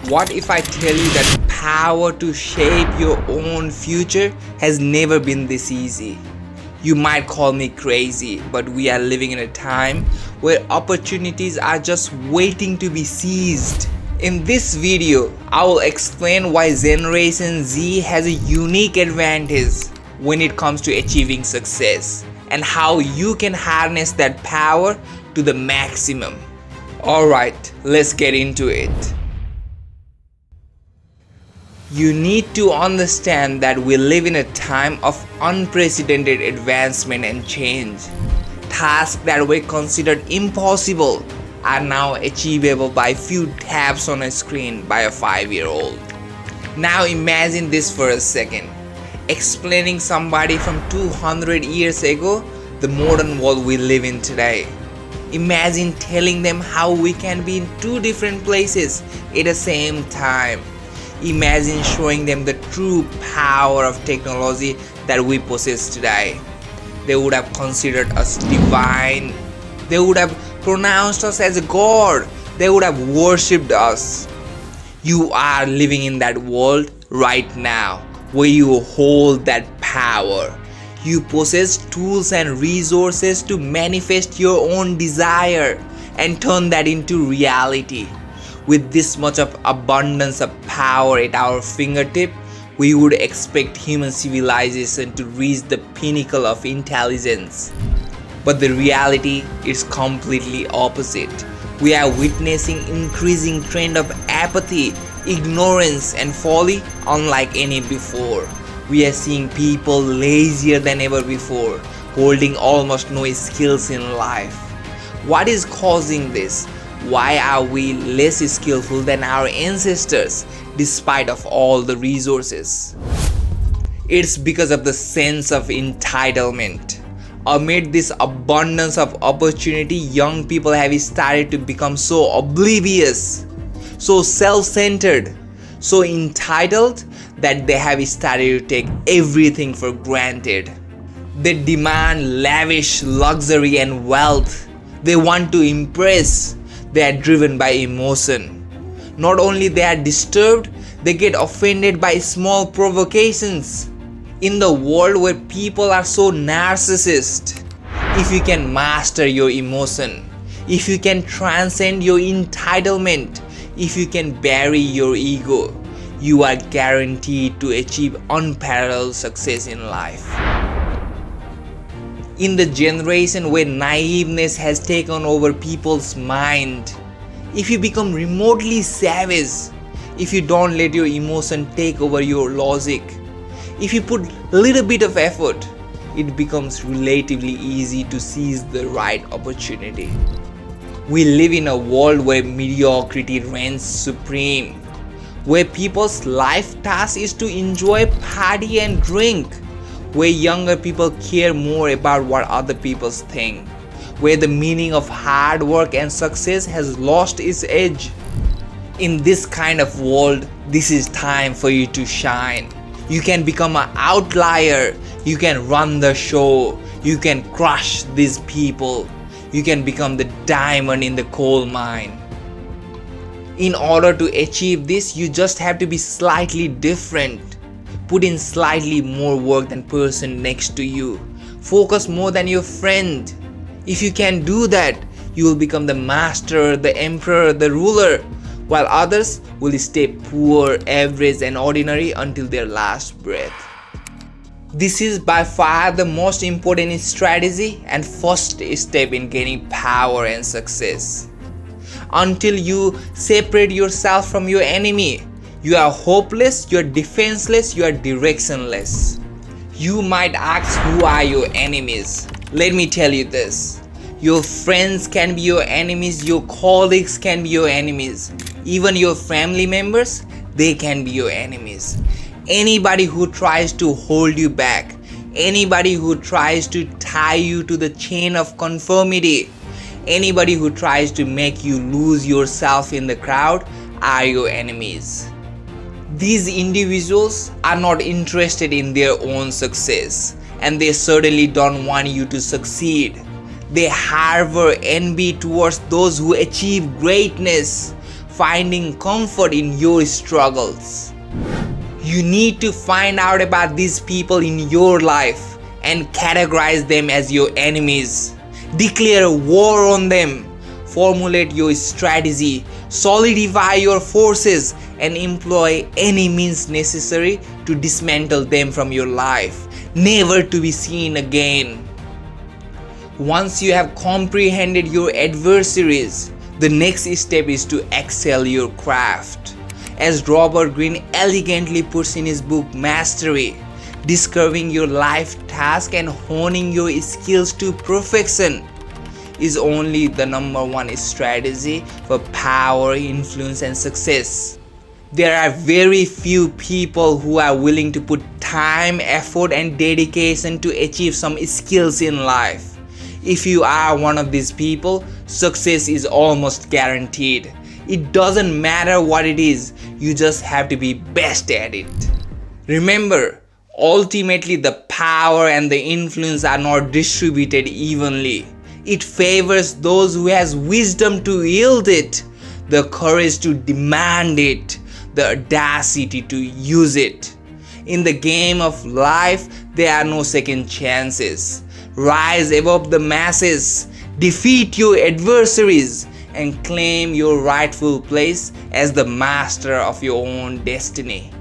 What if I tell you that power to shape your own future has never been this easy? You might call me crazy, but we are living in a time where opportunities are just waiting to be seized. In this video, I will explain why Generation Z has a unique advantage when it comes to achieving success and how you can harness that power to the maximum. Alright, let's get into it. You need to understand that we live in a time of unprecedented advancement and change. Tasks that were considered impossible are now achievable by few taps on a screen by a 5-year-old. Now imagine this for a second. Explaining somebody from 200 years ago the modern world we live in today. Imagine telling them how we can be in two different places at the same time. Imagine showing them the true power of technology that we possess today. They would have considered us divine. They would have pronounced us as a god. They would have worshipped us. You are living in that world right now where you hold that power. You possess tools and resources to manifest your own desire and turn that into reality. With this much of abundance of power at our fingertip, we would expect human civilization to reach the pinnacle of intelligence. But the reality is completely opposite. We are witnessing increasing trend of apathy, ignorance and folly unlike any before. We are seeing people lazier than ever before, holding almost no skills in life. What is causing this? Why are we less skillful than our ancestors despite of all the resources? It's because of the sense of entitlement. Amid this abundance of opportunity, young people have started to become so oblivious, so self-centered, so entitled that they have started to take everything for granted. They demand lavish luxury and wealth. They want to impress. They are driven by emotion. Not only they are disturbed, they get offended by small provocations. In the world where people are so narcissist, if you can master your emotion, if you can transcend your entitlement, if you can bury your ego, you are guaranteed to achieve unparalleled success in life. In the generation where naiveness has taken over people's mind, if you become remotely savage, if you don't let your emotion take over your logic, if you put a little bit of effort, it becomes relatively easy to seize the right opportunity. We live in a world where mediocrity reigns supreme, where people's life task is to enjoy, party and drink, where younger people care more about what other people think, where the meaning of hard work and success has lost its edge. In this kind of world, this is time for you to shine. You can become an outlier. You can run the show. You can crush these people. You can become the diamond in the coal mine. In order to achieve this, you just have to be slightly different. Put in slightly more work than person next to you. Focus more than your friend. If you can do that, you will become the master, the emperor, the ruler, while others will stay poor, average and ordinary until their last breath. This is by far the most important strategy and first step in gaining power and success. Until you separate yourself from your enemy, you are hopeless, you are defenseless, you are directionless. You might ask, who are your enemies? Let me tell you this. Your friends can be your enemies, your colleagues can be your enemies. Even your family members, they can be your enemies. Anybody who tries to hold you back, anybody who tries to tie you to the chain of conformity, anybody who tries to make you lose yourself in the crowd are your enemies. These individuals are not interested in their own success, and they certainly don't want you to succeed. They harbor envy towards those who achieve greatness, finding comfort in your struggles. You need to find out about these people in your life and categorize them as your enemies. Declare war on them. Formulate your strategy, solidify your forces, and employ any means necessary to dismantle them from your life, never to be seen again. Once you have comprehended your adversaries, the next step is to excel your craft. As Robert Greene elegantly puts in his book Mastery, discovering your life task and honing your skills to perfection is only the number one strategy for power, influence, and success. There are very few people who are willing to put time, effort, and dedication to achieve some skills in life. If you are one of these people, success is almost guaranteed. It doesn't matter what it is, you just have to be best at it. Remember, ultimately the power and the influence are not distributed evenly. It favors those who has wisdom to yield it, the courage to demand it, the audacity to use it. In the game of life, there are no second chances. Rise above the masses, defeat your adversaries, and claim your rightful place as the master of your own destiny.